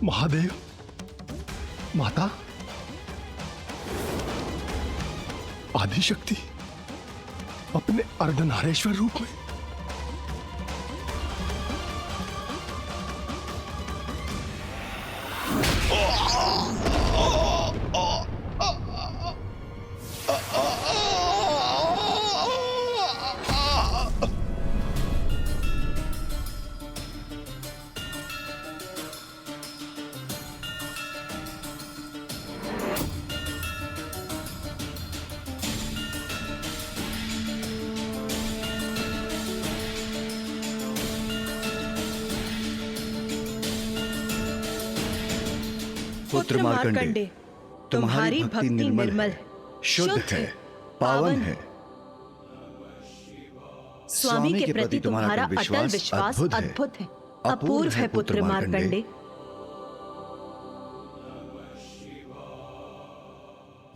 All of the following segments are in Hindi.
महादेव, माता, आदिशक्ति अपने अर्धनारेश्वर रूप में। पुत्र मार्कंडे, तुम्हारी भक्ति निर्मल, शुद्ध है, पावन है। स्वामी के प्रति तुम्हारा अटल विश्वास अद्भुत है, अपूर्व है पुत्र मार्कंडे।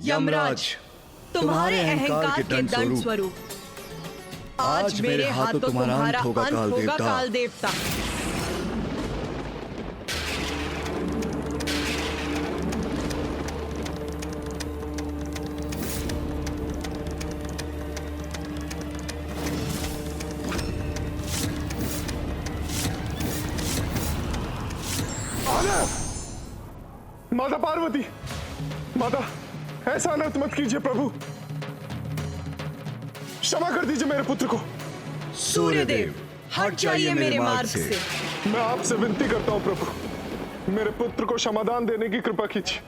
यमराज, तुम्हारे अहंकार के दंड स्वरूप आज मेरे हाथों तुम्हारा अंत होगा काल देवता। माता पार्वती, माता, ऐसा अनर्थ मत कीजिए प्रभु, क्षमा कर दीजिए मेरे पुत्र को। सूर्यदेव, हट जाइए मेरे मार्ग से। मैं आपसे विनती करता हूं प्रभु, मेरे पुत्र को क्षमादान देने की कृपा कीजिए।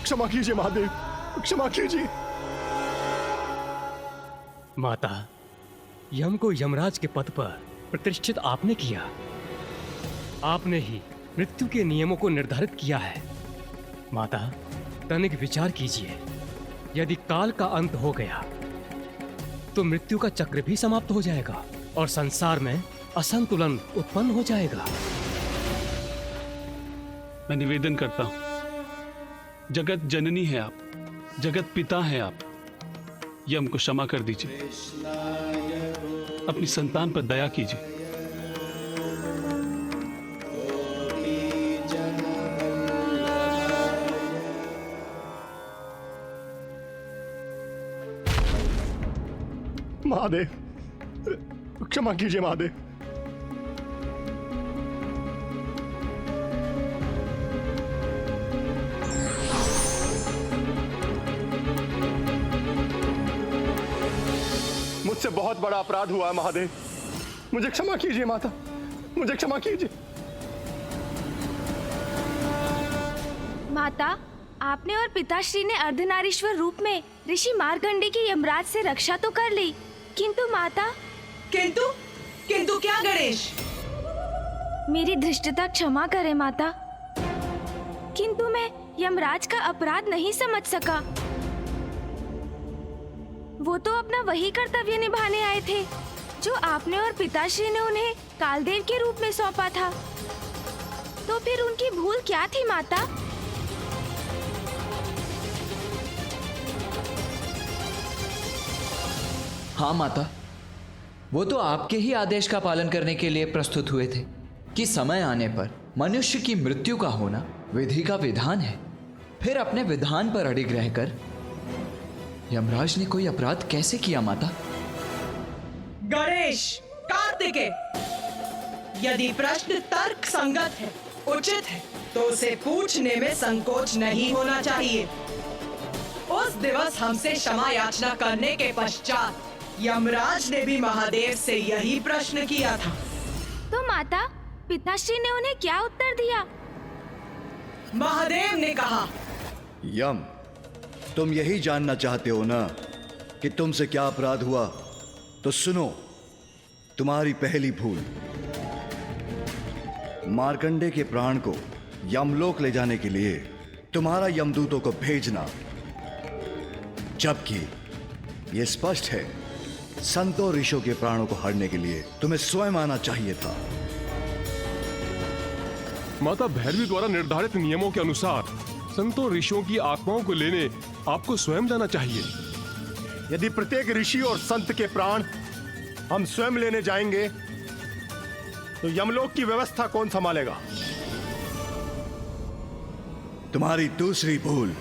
क्षमा कीजिए महादेव, क्षमा कीजिए। माता, यम को यमराज के पद पर प्रतिष्ठित आपने किया। आपने ही मृत्यु के नियमों को निर्धारित किया है। माता, तनिक विचार कीजिए, यदि काल का अंत हो गया तो मृत्यु का चक्र भी समाप्त हो जाएगा और संसार में असंतुलन उत्पन्न हो जाएगा। मैं निवेदन करता हूं, जगत जननी है आप, जगत पिता हैं आप, यम को क्षमा कर दीजिए, अपनी संतान पर दया कीजिए। महादेव, क्षमा कीजिए महादेव। मुझसे बहुत बड़ा अपराध हुआ है महादेव, मुझे क्षमा कीजिए माता, मुझे क्षमा कीजिए। माता, आपने और पिताश्री ने अर्धनारीश्वर रूप में ऋषि मार्कंडे की यमराज से रक्षा तो कर ली, किंतु माता। किंतु क्या गणेश? मेरी धृष्टता क्षमा करे माता, किंतु मैं यमराज का अपराध नहीं समझ सका। वो तो अपना वही कर्तव्य निभाने आए थे जो आपने और पिताश्री ने उन्हें कालदेव के रूप में सौंपा था। तो फिर उनकी भूल क्या थी माता? हाँ माता, वो तो आपके ही आदेश का पालन करने के लिए प्रस्तुत हुए थे कि समय आने पर मनुष्य की मृत्यु का होना विधि का विधान है। फिर अपने विधान पर अडिग रहकर यमराज ने कोई अपराध कैसे किया माता? गणेश, कार्तिकेय, यदि प्रश्न तर्क संगत है, उचित है, तो उसे पूछने में संकोच नहीं होना चाहिए। उस दिवस हमसे क्षमा याचना करने के पश्चात यमराज ने भी महादेव से यही प्रश्न किया था। तो माता, पिताश्री ने उन्हें क्या उत्तर दिया? महादेव ने कहा, यम, तुम यही जानना चाहते हो ना कि तुमसे क्या अपराध हुआ? तो सुनो, तुम्हारी पहली भूल, मार्कंडे के प्राण को यमलोक ले जाने के लिए तुम्हारा यमदूतों को भेजना, जबकि यह स्पष्ट है संतों ऋषियों के प्राणों को हरने के लिए तुम्हें स्वयं आना चाहिए था। माता भैरवी द्वारा निर्धारित नियमों के अनुसार संतों ऋषियों की आत्माओं को लेने आपको स्वयं जाना चाहिए। यदि प्रत्येक ऋषि और संत के प्राण हम स्वयं लेने जाएंगे तो यमलोक की व्यवस्था कौन संभालेगा? तुम्हारी दूसरी भूल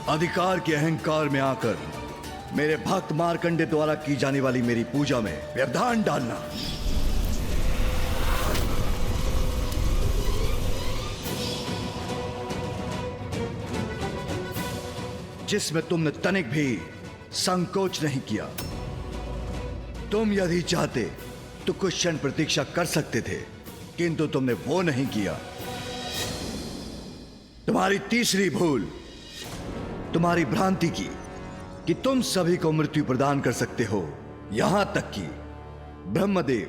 अधिकार के अहंकार में आकर मेरे भक्त मार्कंडे द्वारा की जाने वाली मेरी पूजा में व्यवधान डालना। जिसमें तुमने तनिक भी संकोच नहीं किया। तुम यदि चाहते तो कुछ क्षण प्रतीक्षा कर सकते थे, किंतु तुमने वो नहीं किया। तुम्हारी तीसरी भूल तुम्हारी भ्रांति की कि तुम सभी को मृत्यु प्रदान कर सकते हो, यहां तक कि ब्रह्मदेव,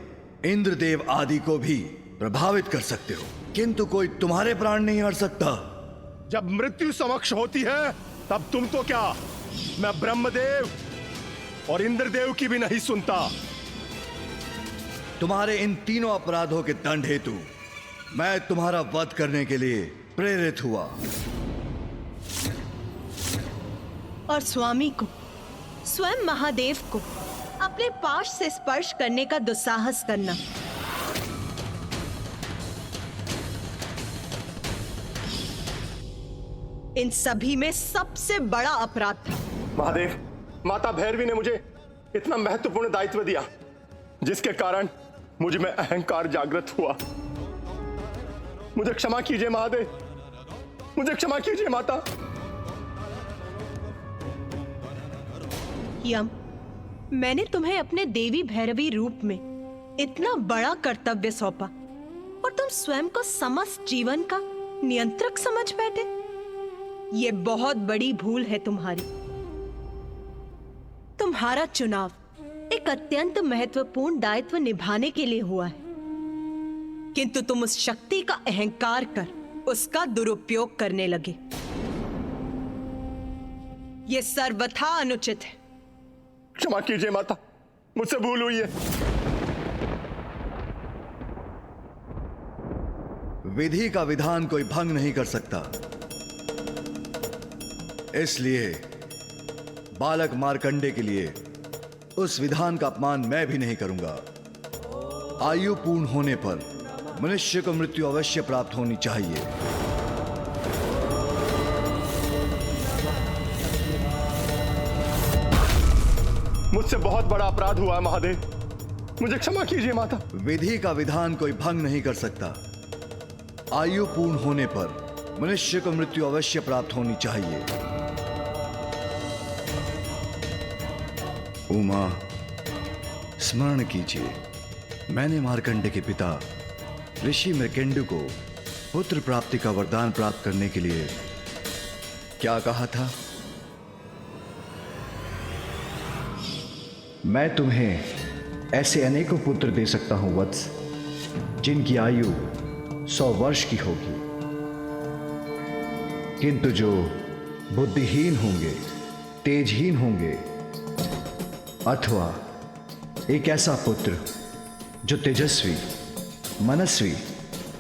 इंद्रदेव आदि को भी प्रभावित कर सकते हो, किंतु कोई तुम्हारे प्राण नहीं हर सकता। जब मृत्यु समक्ष होती है तब तुम तो क्या, मैं ब्रह्मदेव और इंद्रदेव की भी नहीं सुनता। तुम्हारे इन तीनों अपराधों के दंड हेतु मैं तुम्हारा वध करने के लिए प्रेरित हुआ। और स्वामी को, स्वयं महादेव को अपने पाश से स्पर्श करने का दुस्साहस करना। इन सभी में सबसे बड़ा अपराध था। महादेव, माता भैरवी ने मुझे इतना महत्वपूर्ण दायित्व दिया जिसके कारण मुझ में अहंकार जागृत हुआ। मुझे क्षमा कीजिए महादेव, मुझे क्षमा कीजिए माता। यम, मैंने तुम्हें अपने देवी भैरवी रूप में इतना बड़ा कर्तव्य सौंपा और तुम स्वयं को समस्त जीवन का नियंत्रक समझ बैठे। ये बहुत बड़ी भूल है तुम्हारी। तुम्हारा चुनाव एक अत्यंत महत्वपूर्ण दायित्व निभाने के लिए हुआ है, किंतु तुम उस शक्ति का अहंकार कर उसका दुरुपयोग करने लगे। ये सर्वथा अनुचित है। क्षमा कीजिए माता, मुझसे भूल हुई है। विधि का विधान कोई भंग नहीं कर सकता, इसलिए बालक मार्कंडे के लिए उस विधान का अपमान मैं भी नहीं करूंगा। आयु पूर्ण होने पर मनुष्य को मृत्यु अवश्य प्राप्त होनी चाहिए। मुझसे बहुत बड़ा अपराध हुआ है महादेव, मुझे क्षमा कीजिए माता। विधि का विधान कोई भंग नहीं कर सकता। आयु पूर्ण होने पर मनुष्य को मृत्यु अवश्य प्राप्त होनी चाहिए। उमा, स्मरण कीजिए, मैंने मार्कंडे के पिता ऋषि मृकेंडु को पुत्र प्राप्ति का वरदान प्राप्त करने के लिए क्या कहा था? मैं तुम्हें ऐसे अनेकों पुत्र दे सकता हूं वत्स, जिनकी आयु 100 वर्ष की होगी, किंतु जो बुद्धिहीन होंगे, तेजहीन होंगे, अथवा एक ऐसा पुत्र जो तेजस्वी, मनस्वी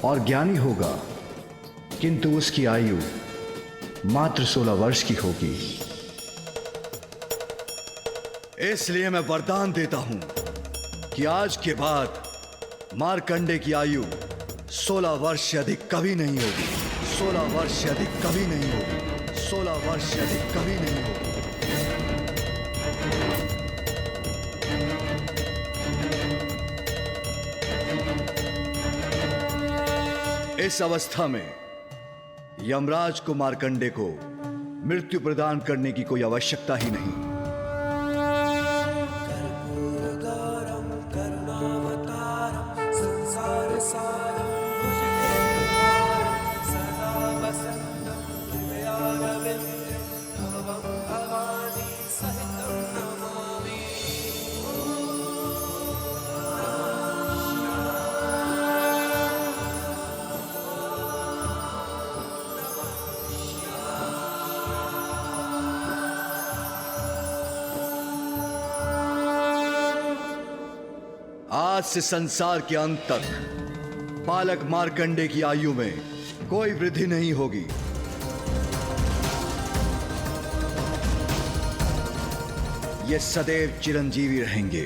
और ज्ञानी होगा, किंतु उसकी आयु मात्र 16 वर्ष की होगी। इसलिए मैं वरदान देता हूं कि आज के बाद मार्कंडे की आयु 16 वर्ष से अधिक कभी नहीं होगी। 16 वर्ष से अधिक कभी नहीं होगी। 16 वर्ष से अधिक कभी नहीं होगी। इस अवस्था में यमराज को मार्कंडे को मृत्यु प्रदान करने की कोई आवश्यकता ही नहीं। आज से संसार के अंत तक बालक मार्कंडे की आयु में कोई वृद्धि नहीं होगी। ये सदैव चिरंजीवी रहेंगे।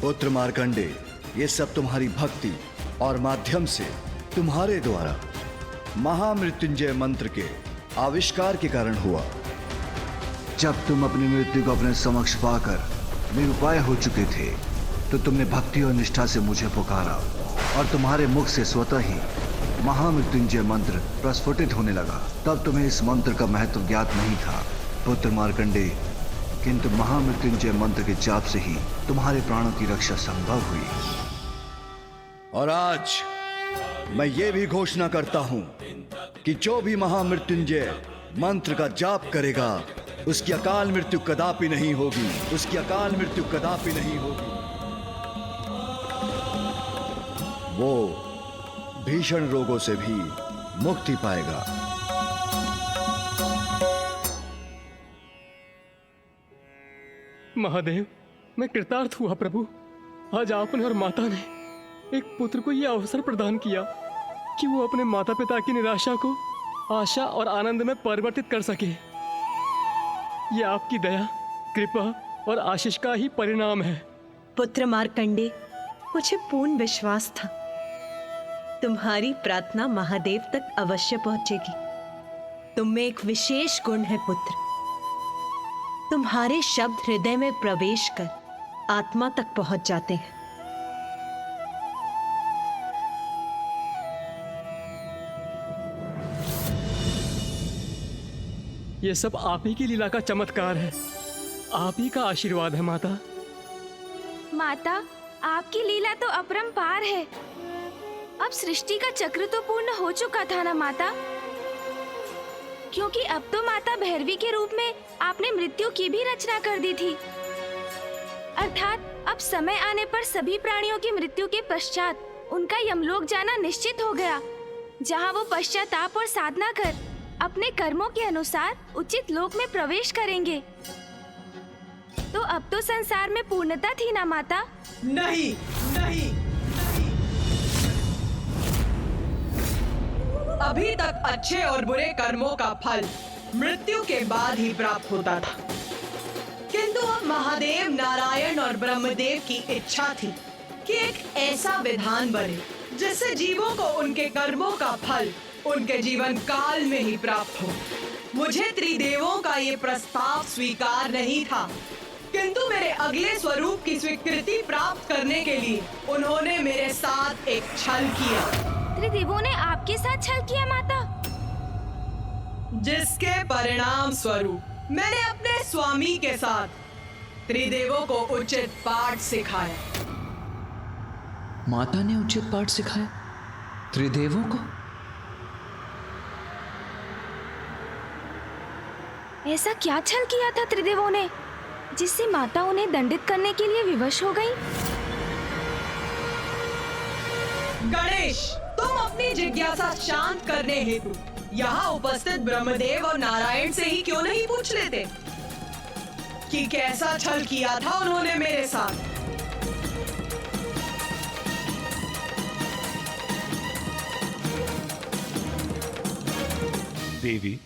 पुत्र मार्कंडे, ये सब तुम्हारी भक्ति और माध्यम से तुम्हारे द्वारा महामृत्युंजय मंत्र के आविष्कार के कारण हुआ। जब तुम अपनी मृत्यु को अपने समक्ष पाकर निरुपाय हो चुके थे तो तुमने भक्ति और निष्ठा से मुझे पुकारा और तुम्हारे मुख से स्वतः ही महामृत्युंजय मंत्र प्रस्फुटित होने लगा। तब तुम्हें इस मंत्र का महत्व ज्ञात नहीं था पुत्र मार्कंडे, किंतु महामृत्युंजय मंत्र के जाप से ही तुम्हारे प्राणों की रक्षा संभव हुई। और आज मैं ये भी घोषणा करता हूं कि जो भी महामृत्युंजय मंत्र का जाप करेगा उसकी अकाल मृत्यु कदापि नहीं होगी, उसकी अकाल मृत्यु कदापि नहीं होगी। वो भीषण रोगों से भी मुक्ति पाएगा। महादेव, मैं कृतार्थ हुआ प्रभु। आज आपने और माता ने एक पुत्र को यह अवसर प्रदान किया कि वो अपने माता पिता की निराशा को आशा और आनंद में परिवर्तित कर सके। ये आपकी दया, कृपा और आशीष का ही परिणाम है। पुत्र मार्कंडे, मुझे पूर्ण विश्वास था तुम्हारी प्रार्थना महादेव तक अवश्य पहुंचेगी। तुम में एक विशेष गुण है पुत्र, तुम्हारे शब्द हृदय में प्रवेश कर आत्मा तक पहुंच जाते हैं। ये सब आप ही की लीला का चमत्कार है, आप ही का आशीर्वाद है माता। माता, आपकी लीला तो अपरंपार है। अब सृष्टि का चक्र तो पूर्ण हो चुका था ना माता, क्योंकि अब तो माता भैरवी के रूप में आपने मृत्यु की भी रचना कर दी थी। अर्थात अब समय आने पर सभी प्राणियों की मृत्यु के पश्चात उनका यमलोक जाना निश्चित हो गया, जहाँ वो पश्चाताप और साधना कर अपने कर्मों के अनुसार उचित लोक में प्रवेश करेंगे। तो अब तो संसार में पूर्णता थी ना माता? नहीं, नहीं, नहीं। अभी तक अच्छे और बुरे कर्मों का फल मृत्यु के बाद ही प्राप्त होता था, किंतु अब महादेव, नारायण और ब्रह्मदेव की इच्छा थी कि एक ऐसा विधान बने जिससे जीवों को उनके कर्मों का फल उनके जीवन काल में ही प्राप्त हो। मुझे त्रिदेवों का ये प्रस्ताव स्वीकार नहीं था, किंतु मेरे अगले स्वरूप की स्वीकृति प्राप्त करने के लिए उन्होंने मेरे साथ एक छल किया। त्रिदेवों ने आपके साथ छल किया माता? जिसके परिणाम स्वरूप मैंने अपने स्वामी के साथ त्रिदेवों को उचित पाठ सिखाया। माता ने उचित पाठ सिखाया त्रिदेवों को? ऐसा क्या छल किया था त्रिदेवों ने जिससे माता उन्हें दंडित करने के लिए विवश हो गई? गणेश, तुम अपनी जिज्ञासा शांत करने हेतु यहाँ उपस्थित ब्रह्मदेव और नारायण से ही क्यों नहीं पूछ लेते कि कैसा छल किया था उन्होंने मेरे साथ? देवी,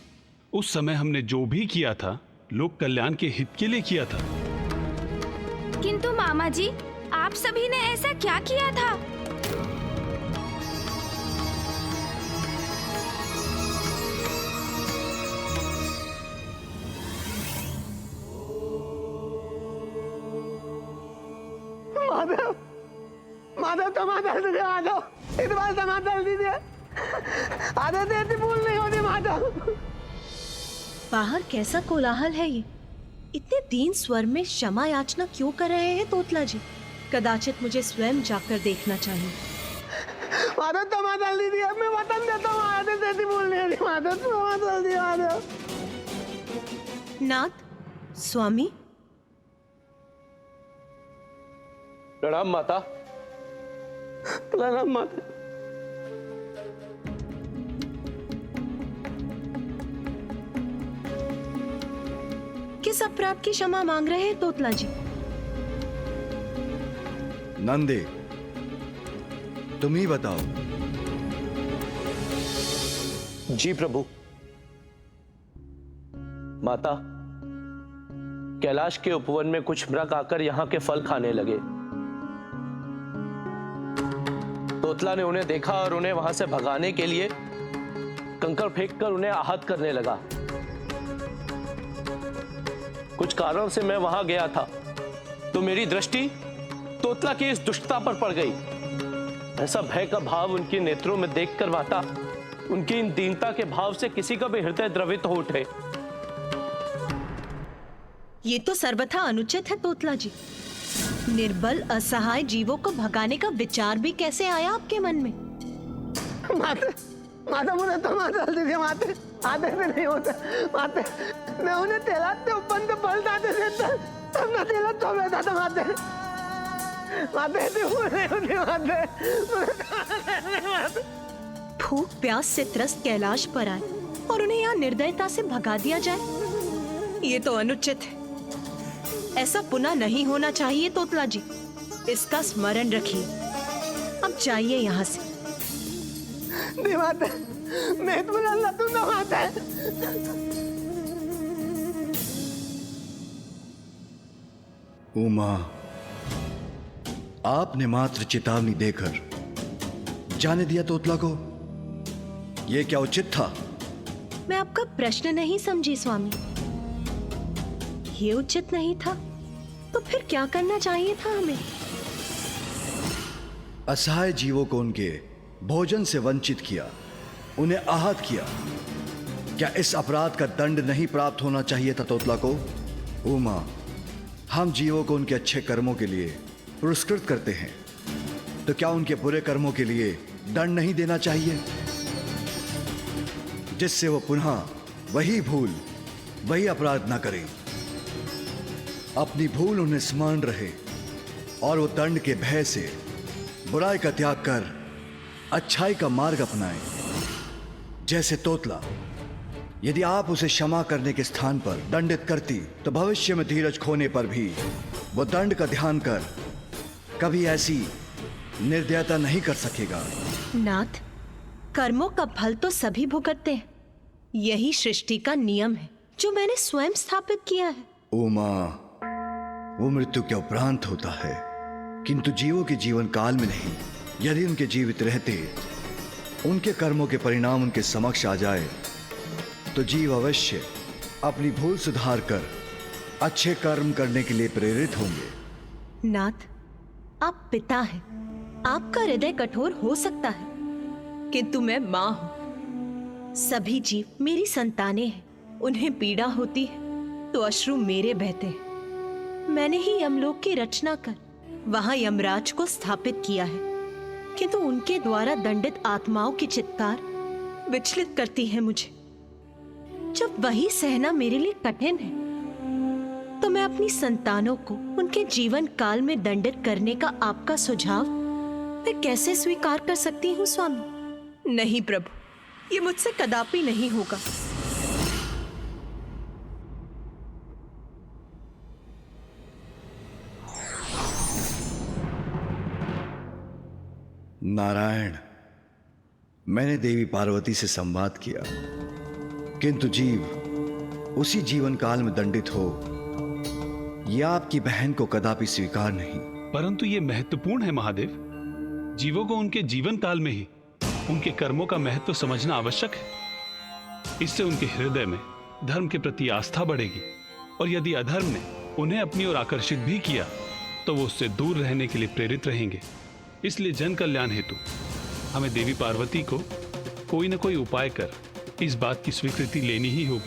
उस समय हमने जो भी किया था लोक कल्याण के हित के लिए किया था। किंतु मामा जी, आप सभी ने ऐसा क्या किया था? माधव, माधव टमाटर दे दे, माधव इस बार टमाटर दीजिए। आधे देती भूल नहीं होती माधव। बाहर कैसा कोलाहल है ये? इतने दीन स्वर में क्षमा याचना क्यों कर रहे हैं तोतला जी? कदाचित मुझे स्वयं जाकर देखना चाहिए। माधव टमाटर दीजिए, मैं वतन देता हूँ। आधे देती भूल नहीं होती माधव, टमाटर दीजिए माधव। नाथ, स्वामी, प्रणाम माता। प्रणाम माता। किस अपराध की क्षमा मांग रहे हैं तोतला जी? नंदे, तुम ही बताओ। जी प्रभु। माता, कैलाश के उपवन में कुछ मृग आकर यहाँ के फल खाने लगे। तोतला ने उन्हें देखा और उन्हें वहां से भगाने के लिए कंकड़ फेंककर उन्हें आहत करने लगा। कुछ कारण से मैं वहां गया था तो मेरी दृष्टि तोतला की इस दुष्टता पर पड़ गई। ऐसा भय का भाव उनके नेत्रों में देखकर माता, उनकी इन दीनता के भाव से किसी का भी हृदय द्रवित हो उठे। ये तो सर्वथा अनुचित है तोतला जी। निर्बल असहाय जीवों को भगाने का विचार भी कैसे आया आपके मन में? माते, माता मुझे तो माता दीजिए माते, आधे से नहीं होता माते। मैं उन्हें तेलाते ऊपर से पलट आते थे तब ना तेला तो बैठा था माते। माते नहीं होती माते। भूख प्यास से त्रस्त कैलाश पर आए और उन्हें यहाँ निर्दयता से भगा दिया जाए, ये तो अनुचित है। ऐसा पुनः नहीं होना चाहिए तोतला जी, इसका स्मरण रखिए। अब जाइए यहाँ से। नहीं माते, मैं तो अल्लाह तुम ना माते। उमा, आपने मात्र चेतावनी देकर जाने दिया तोतला को, यह क्या उचित था? मैं आपका प्रश्न नहीं समझी स्वामी। ये उचित नहीं था तो फिर क्या करना चाहिए था हमें? असहाय जीवों को उनके भोजन से वंचित किया, उन्हें आहत किया। क्या इस अपराध का दंड नहीं प्राप्त होना चाहिए था तोतला को? उमा, हम जीवों को उनके अच्छे कर्मों के लिए पुरस्कृत करते हैं, तो क्या उनके बुरे कर्मों के लिए दंड नहीं देना चाहिए, जिससे वो पुनः वही भूल, वही अपराध ना करें? अपनी भूल उन्हें स्मरण रहे और वो दंड के भय से बुराई का त्याग कर अच्छाई का मार्ग अपनाएं। जैसे तोतला, यदि आप उसे क्षमा करने के स्थान पर दंडित करती तो भविष्य में धीरज खोने पर भी वो दंड का ध्यान कर कभी ऐसी निर्दयता नहीं कर सकेगा। नाथ, कर्मों का फल तो सभी भुगतते हैं, यही सृष्टि का नियम है जो मैंने स्वयं स्थापित किया है। उमा, वो मृत्यु के उपरांत होता है, किंतु जीवों के जीवन काल में नहीं। यदि उनके जीवित रहते उनके कर्मों के परिणाम उनके समक्ष आ जाए तो जीव अवश्य अपनी भूल सुधार कर अच्छे कर्म करने के लिए प्रेरित होंगे। नाथ, आप पिता हैं, आपका हृदय कठोर हो सकता है, किंतु मैं मां हूं। सभी जीव मेरी संतानें हैं, उन्हें पीड़ा होती है तो अश्रु मेरे बहते हैं। मैंने ही यमलोक की रचना कर वहां यमराज को स्थापित किया है, किंतु उनके द्वारा दंडित आत्माओं की चित्कार विचलित करती है मुझे। जब वही सहना मेरे लिए कठिन है तो मैं अपनी संतानों को उनके जीवन काल में दंडित करने का आपका सुझाव मैं कैसे स्वीकार कर सकती हूँ स्वामी? नहीं प्रभु, ये मुझसे कदापि नहीं होगा। नारायण, मैंने देवी पार्वती से संवाद किया, किंतु जीव उसी जीवन काल में दंडित हो, यह आपकी बहन को कदापि स्वीकार नहीं। परंतु यह महत्वपूर्ण है महादेव। जीवों को उनके जीवन काल में ही उनके कर्मों का महत्व समझना आवश्यक है। इससे उनके हृदय में धर्म के प्रति आस्था बढ़ेगी, और यदि अधर्म ने उन्हें अपनी ओर आकर्षित भी किया तो वो उससे दूर रहने के लिए प्रेरित रहेंगे। इसलिए जन कल्याण हेतु हमें देवी पार्वती को कोई न कोई उपाय कर इस बात की स्वीकृति लेनी ही होगी।